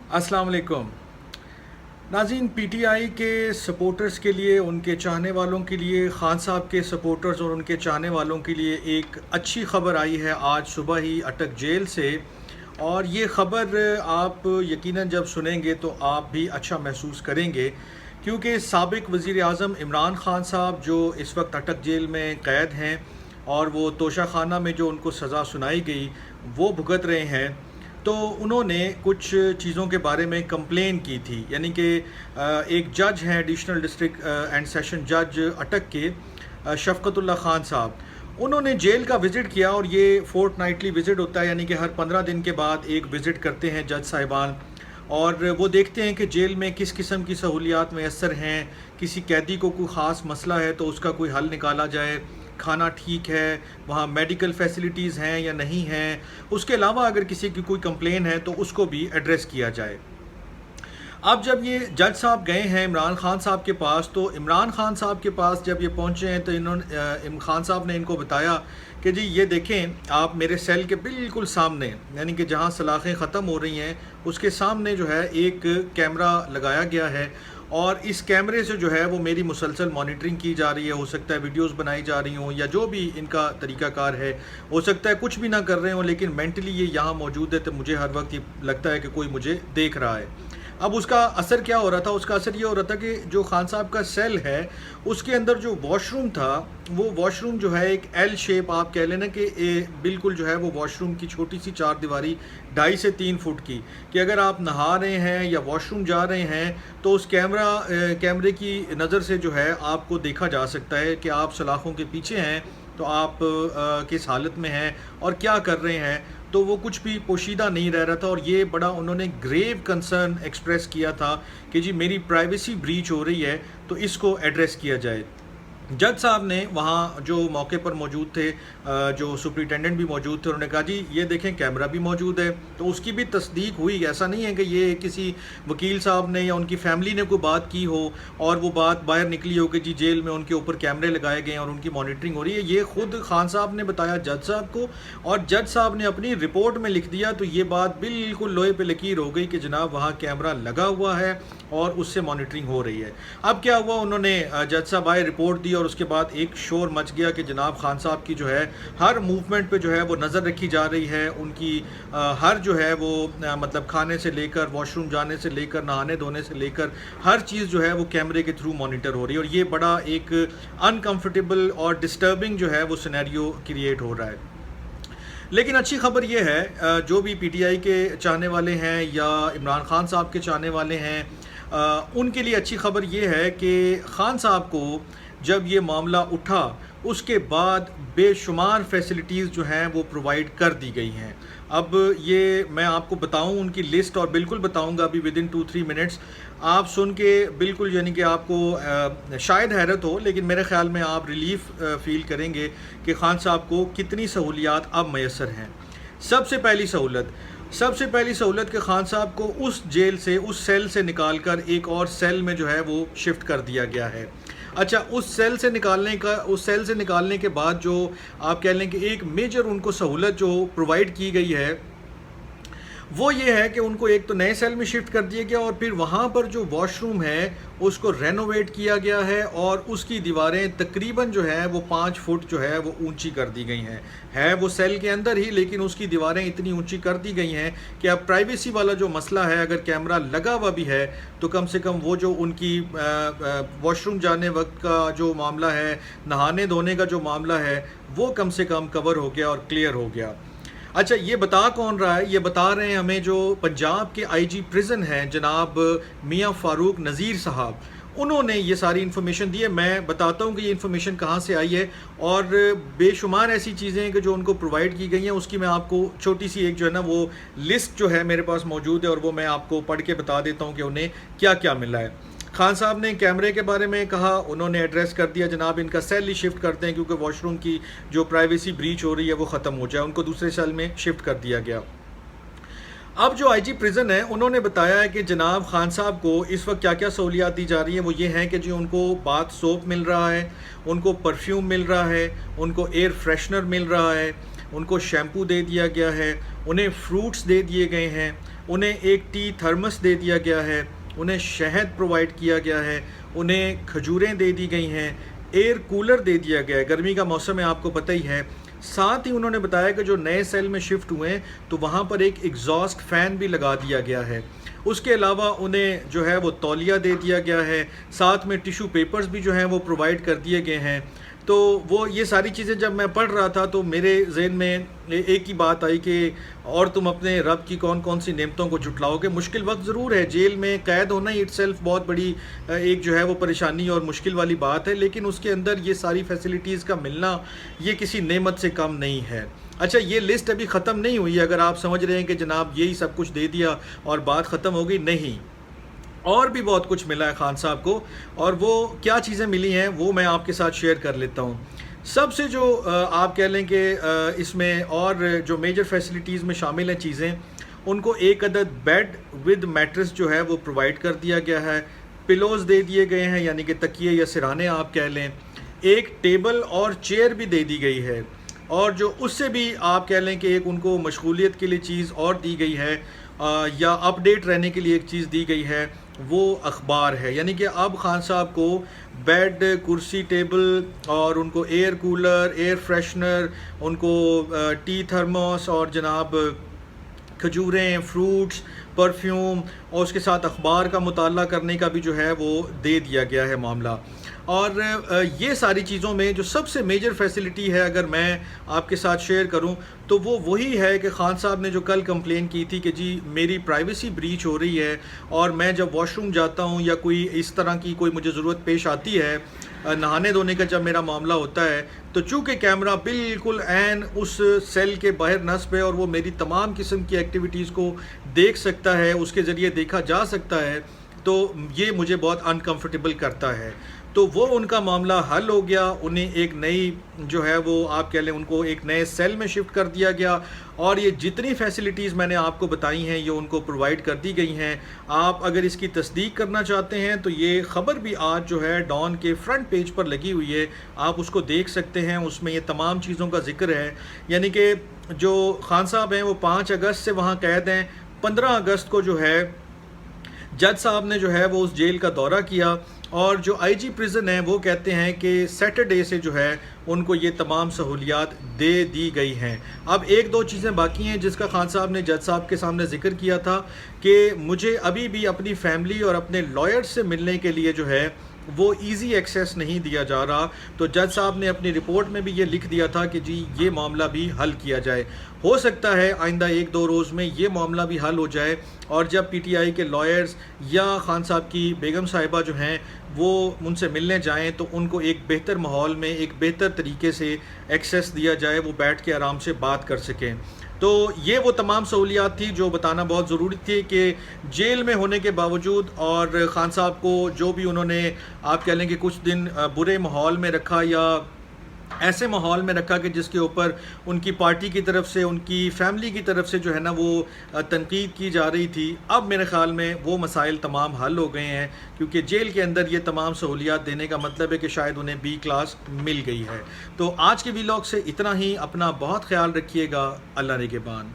अस्सलाम वालेकुम नाज़रीन। पीटीआई के सपोर्टर्स के लिए, उनके चाहने वालों के लिए, ख़ान साहब के सपोर्टर्स और उनके चाहने वालों के लिए एक अच्छी ख़बर आई है आज सुबह ही अटक जेल से। और ये ख़बर आप यकीनन जब सुनेंगे तो आप भी अच्छा महसूस करेंगे, क्योंकि साबिक़ वज़ीर आज़म इमरान ख़ान साहब जो इस वक्त अटक जेल में क़ैद हैं और वो तोशा खाना में जो उनको सज़ा सुनाई गई वो भुगत रहे हैं, तो उन्होंने कुछ चीज़ों के बारे में कंप्लेन की थी। यानी कि एक जज हैं, एडिशनल डिस्ट्रिक्ट एंड सेशन जज अटक के शफ़क़तुल्लाह ख़ान साहब, उन्होंने जेल का विज़िट किया। और ये फोर्टनाइटली विज़िट होता है, यानी कि हर 15 दिन के बाद एक विज़िट करते हैं जज साहिबान, और वो देखते हैं कि जेल में किस किस्म की सहूलियात मैसर हैं। किसी कैदी को कोई ख़ास मसला है तो उसका कोई हल निकाला जाए, खाना ठीक है, वहाँ मेडिकल फैसिलिटीज़ हैं या नहीं हैं। उसके अलावा अगर किसी की कोई कंप्लेन है तो उसको भी एड्रेस किया जाए। अब जब ये जज साहब गए हैं इमरान ख़ान साहब के पास, तो इमरान ख़ान साहब के पास जब ये पहुँचे हैं तो इमरान ख़ान साहब ने इनको बताया कि जी ये देखें, आप मेरे सेल के बिल्कुल सामने, यानी कि जहाँ सलाखें ख़त्म हो रही हैं उसके सामने जो है एक कैमरा लगाया गया है, और इस कैमरे से जो है वो मेरी मुसलसल मॉनिटरिंग की जा रही है। हो सकता है वीडियोस बनाई जा रही हों या जो भी इनका तरीक़ाकार है, हो सकता है कुछ भी ना कर रहे हों, लेकिन मेंटली ये यहाँ मौजूद है तो मुझे हर वक्त ये लगता है कि कोई मुझे देख रहा है। अब उसका असर क्या हो रहा था? उसका असर ये हो रहा था कि जो खान साहब का सेल है उसके अंदर जो वॉशरूम था, वो वॉशरूम जो है एक एल शेप आप कह लेना कि बिल्कुल जो है वो वॉशरूम की छोटी सी चार दीवारी 2.5 से 3 फुट की, कि अगर आप नहा रहे हैं या वॉशरूम जा रहे हैं तो उस कैमरे की नज़र से जो है आपको देखा जा सकता है कि आप सलाखों के पीछे हैं तो आप किस हालत में हैं और क्या कर रहे हैं। तो वो कुछ भी पोशीदा नहीं रह रहा था, और ये बड़ा उन्होंने ग्रेव कंसर्न एक्सप्रेस किया था कि जी मेरी प्राइवेसी ब्रीच हो रही है तो इसको एड्रेस किया जाए। जज साहब ने वहाँ जो मौके पर मौजूद थे, जो सुपरिटेंडेंट भी मौजूद थे, उन्होंने कहा जी ये देखें कैमरा भी मौजूद है। तो उसकी भी तस्दीक हुई। ऐसा नहीं है कि ये किसी वकील साहब ने या उनकी फैमिली ने कोई बात की हो और वो बात बाहर निकली हो कि जी जेल में उनके ऊपर कैमरे लगाए गए हैं और उनकी मॉनिटरिंग हो रही है। ये खुद खान साहब ने बताया जज साहब को, और जज साहब ने अपनी रिपोर्ट में लिख दिया। तो ये बात बिल्कुल लोहे पे लकीर हो गई कि जनाब वहाँ कैमरा लगा हुआ है और उससे मॉनिटरिंग हो रही है। अब क्या हुआ, उन्होंने जज साहब आए, रिपोर्ट दी, और उसके बाद एक शोर मच गया कि जनाब खान साहब की जो है हर मूवमेंट पे जो है वो नज़र रखी जा रही है। उनकी हर जो है वो मतलब खाने से लेकर, वॉशरूम जाने से लेकर, नहाने धोने से लेकर हर चीज़ जो है वो कैमरे के थ्रू मॉनिटर हो रही है। और ये बड़ा एक अनकम्फर्टेबल और डिस्टर्बिंग जो है वो सिनेरियो क्रिएट हो रहा है। लेकिन अच्छी खबर ये है, जो भी पीटीआई के चाहने वाले हैं या इमरान खान साहब के चाहने वाले हैं, उनके लिए अच्छी खबर ये है कि खान साहब को जब ये मामला उठा उसके बाद बेशुमार फैसिलिटीज़ जो हैं वो प्रोवाइड कर दी गई हैं। अब ये मैं आपको बताऊं उनकी लिस्ट, और बिल्कुल बताऊंगा अभी विदिन 2-3 मिनट्स। आप सुन के बिल्कुल यानी कि आपको शायद हैरत हो, लेकिन मेरे ख़्याल में आप रिलीफ़ फ़ील करेंगे कि खान साहब को कितनी सहूलियात अब मैसर हैं। सबसे पहली सहूलत के खान साहब को उस जेल से, उस सेल से निकाल कर एक और सेल में जो है वो शिफ्ट कर दिया गया है। अच्छा, उस सेल से निकालने के बाद जो आप कह लें कि एक मेजर उनको सहूलत जो प्रोवाइड की गई है वो ये है कि उनको एक तो नए सेल में शिफ्ट कर दिया गया, और फिर वहाँ पर जो वॉशरूम है उसको रेनोवेट किया गया है, और उसकी दीवारें तकरीबन जो है वो 5 फुट जो है वो ऊंची कर दी गई हैं। है वो सेल के अंदर ही, लेकिन उसकी दीवारें इतनी ऊंची कर दी गई हैं कि अब प्राइवेसी वाला जो मसला है, अगर कैमरा लगा हुआ भी है तो कम से कम वो जो उनकी वॉशरूम जाने वक्त का जो मामला है, नहाने धोने का जो मामला है, वो कम से कम कवर हो गया और क्लियर हो गया। अच्छा, ये बता कौन रहा है? ये बता रहे हैं हमें जो पंजाब के आईजी प्रिजन हैं जनाब मियां फ़ारूक नज़ीर साहब, उन्होंने ये सारी इन्फॉर्मेशन दी है। मैं बताता हूँ कि ये इन्फॉर्मेशन कहाँ से आई है, और बेशुमार ऐसी चीज़ें हैं कि जो उनको प्रोवाइड की गई हैं। उसकी मैं आपको छोटी सी एक जो है ना वो लिस्ट जो है मेरे पास मौजूद है, और वो मैं आपको पढ़ के बता देता हूँ कि उन्हें क्या क्या मिला है। खान साहब ने कैमरे के बारे में कहा, उन्होंने एड्रेस कर दिया जनाब इनका सेल ही शिफ्ट करते हैं क्योंकि वॉशरूम की जो प्राइवेसी ब्रीच हो रही है वो ख़त्म हो जाए, उनको दूसरे सेल में शिफ्ट कर दिया गया। अब जो आईजी प्रिजन है उन्होंने बताया है कि जनाब खान साहब को इस वक्त क्या क्या सहूलियात दी जा रही हैं। वो ये हैं कि जी उनको बाथ सोप मिल रहा है, उनको परफ्यूम मिल रहा है, उनको एयर फ्रेशनर मिल रहा है, ان کو شیمپو دے دیا گیا ہے، انہیں فروٹس دے دیے گئے ہیں، انہیں ایک ٹی تھرمس دے دیا گیا ہے، انہیں شہد پرووائڈ کیا گیا ہے، انہیں کھجوریں دے دی گئی ہیں، ایئر کولر دے دیا گیا ہے، گرمی کا موسم ہے آپ کو پتہ ہی ہے۔ ساتھ ہی انہوں نے بتایا کہ جو نئے سیل میں شفٹ ہوئے ہیں تو وہاں پر ایک ایگزاسٹ فین بھی لگا دیا گیا ہے۔ اس کے علاوہ انہیں جو ہے وہ تولیہ دے دیا گیا ہے، ساتھ میں ٹیشو پیپرز بھی جو ہیں وہ پرووائڈ کر دیے گئے ہیں۔ تو وہ یہ ساری چیزیں جب میں پڑھ رہا تھا تو میرے ذہن میں ایک ہی بات آئی کہ اور تم اپنے رب کی کون کون سی نعمتوں کو جھٹلاؤ گے۔ مشکل وقت ضرور ہے، جیل میں قید ہونا ہی اٹ سیلف بہت بڑی ایک جو ہے وہ پریشانی اور مشکل والی بات ہے، لیکن اس کے اندر یہ ساری فیسلٹیز کا ملنا یہ کسی نعمت سے کم نہیں ہے۔ اچھا، یہ لسٹ ابھی ختم نہیں ہوئی، اگر آپ سمجھ رہے ہیں کہ جناب یہی سب کچھ دے دیا اور بات ختم ہو گئی، نہیں، اور بھی بہت کچھ ملا ہے خان صاحب کو، اور وہ کیا چیزیں ملی ہیں وہ میں آپ کے ساتھ شیئر کر لیتا ہوں۔ سب سے جو آپ کہہ لیں کہ اس میں اور جو میجر فیسلٹیز میں شامل ہیں چیزیں، ان کو ایک عدد بیڈ ود میٹرس جو ہے وہ پرووائڈ کر دیا گیا ہے، پلوز دے دیے گئے ہیں یعنی کہ تکیے یا سرہانے آپ کہہ لیں، ایک ٹیبل اور چیئر بھی دے دی گئی ہے، اور جو اس سے بھی آپ کہہ لیں کہ ایک ان کو مشغولیت کے لیے چیز اور دی گئی ہے یا اپ ڈیٹ رہنے کے لیے ایک چیز دی گئی ہے، وہ اخبار ہے۔ یعنی کہ اب خان صاحب کو بیڈ، کرسی، ٹیبل اور ان کو ایئر کولر، ایئر فریشنر، ان کو ٹی تھرموس اور جناب کھجوریں، فروٹس، پرفیوم، اور اس کے ساتھ اخبار کا مطالعہ کرنے کا بھی جو ہے وہ دے دیا گیا ہے معاملہ۔ اور یہ ساری چیزوں میں جو سب سے میجر فیسلٹی ہے اگر میں آپ کے ساتھ شیئر کروں تو وہ وہی ہے کہ خان صاحب نے جو کل کمپلین کی تھی کہ جی میری پرائیویسی بریچ ہو رہی ہے، اور میں جب واش روم جاتا ہوں یا کوئی اس طرح کی کوئی مجھے ضرورت پیش آتی ہے، نہانے دھونے کا جب میرا معاملہ ہوتا ہے، تو چونکہ کیمرہ بالکل عین اس سیل کے باہر نصب ہے اور وہ میری تمام قسم کی ایکٹیویٹیز کو دیکھ سکتا ہے، اس کے ذریعے دیکھا جا سکتا ہے، تو یہ مجھے بہت انکمفرٹیبل کرتا ہے۔ تو وہ ان کا معاملہ حل ہو گیا، انہیں ایک نئی جو ہے وہ آپ کہہ لیں ان کو ایک نئے سیل میں شفٹ کر دیا گیا، اور یہ جتنی فیسلٹیز میں نے آپ کو بتائی ہیں یہ ان کو پرووائڈ کر دی گئی ہیں۔ آپ اگر اس کی تصدیق کرنا چاہتے ہیں تو یہ خبر بھی آج جو ہے ڈان کے فرنٹ پیج پر لگی ہوئی ہے، آپ اس کو دیکھ سکتے ہیں، اس میں یہ تمام چیزوں کا ذکر ہے۔ یعنی کہ جو خان صاحب ہیں وہ 5 اگست سے وہاں قید ہیں، 15 اگست کو جو ہے جج صاحب نے جو ہے وہ اس جیل کا دورہ کیا، اور جو آئی جی پریزن ہیں وہ کہتے ہیں کہ سیٹرڈے سے جو ہے ان کو یہ تمام سہولیات دے دی گئی ہیں۔ اب ایک دو چیزیں باقی ہیں جس کا خان صاحب نے جج صاحب کے سامنے ذکر کیا تھا کہ مجھے ابھی بھی اپنی فیملی اور اپنے لائر سے ملنے کے لیے جو ہے وہ ایزی ایکسیس نہیں دیا جا رہا، تو جج صاحب نے اپنی رپورٹ میں بھی یہ لکھ دیا تھا کہ جی یہ معاملہ بھی حل کیا جائے۔ ہو سکتا ہے آئندہ 1-2 روز میں یہ معاملہ بھی حل ہو جائے، اور جب پی ٹی آئی کے لائرز یا خان صاحب کی بیگم صاحبہ جو ہیں وہ ان سے ملنے جائیں تو ان کو ایک بہتر ماحول میں ایک بہتر طریقے سے ایکسیس دیا جائے، وہ بیٹھ کے آرام سے بات کر سکیں۔ تو یہ وہ تمام سہولیات تھی جو بتانا بہت ضروری تھی کہ جیل میں ہونے کے باوجود اور خان صاحب کو جو بھی انہوں نے آپ کہہ لیں کہ کچھ دن برے ماحول میں رکھا یا ایسے ماحول میں رکھا کہ جس کے اوپر ان کی پارٹی کی طرف سے، ان کی فیملی کی طرف سے جو ہے نا وہ تنقید کی جا رہی تھی، اب میرے خیال میں وہ مسائل تمام حل ہو گئے ہیں، کیونکہ جیل کے اندر یہ تمام سہولیات دینے کا مطلب ہے کہ شاید انہیں بی کلاس مل گئی ہے۔ تو آج کے ویلاگ سے اتنا ہی، اپنا بہت خیال رکھیے گا، اللہ نگہبان۔